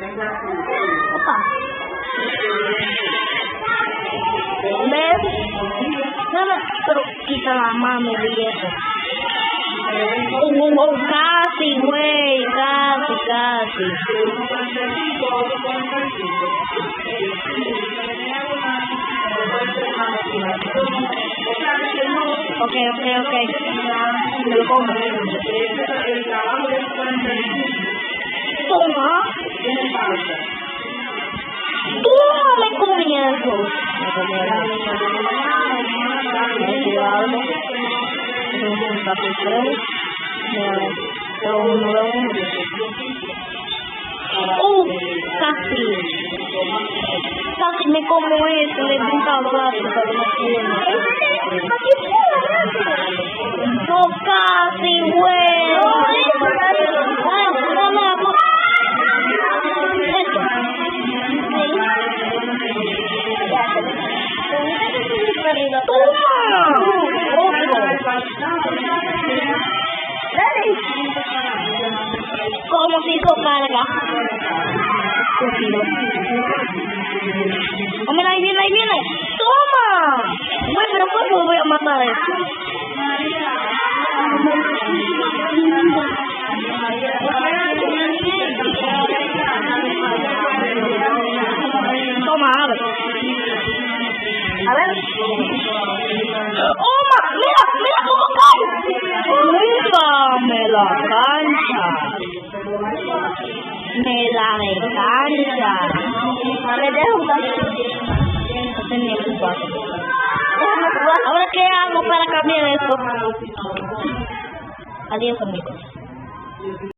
Opa. ¿Ves? Nada, pero quita la mano y eso. Casi, güey, casi. Ok. Me lo como. Toma. Toma, me comí eso. Casi me como eso, le di un tabaco, pero no quiero. No, casi, güey. ¿Cómo se hizo carga? Oh, mira, ahí viene. ¡Toma! Güey, pero ¿cómo voy a matar esto? Toma, a ver. ¡Oh, mira cómo cae! ¡Me la cancha! Me cancha. Le dejo un cacho. Ahora, ¿qué hago para cambiar esto? Adiós, amigos.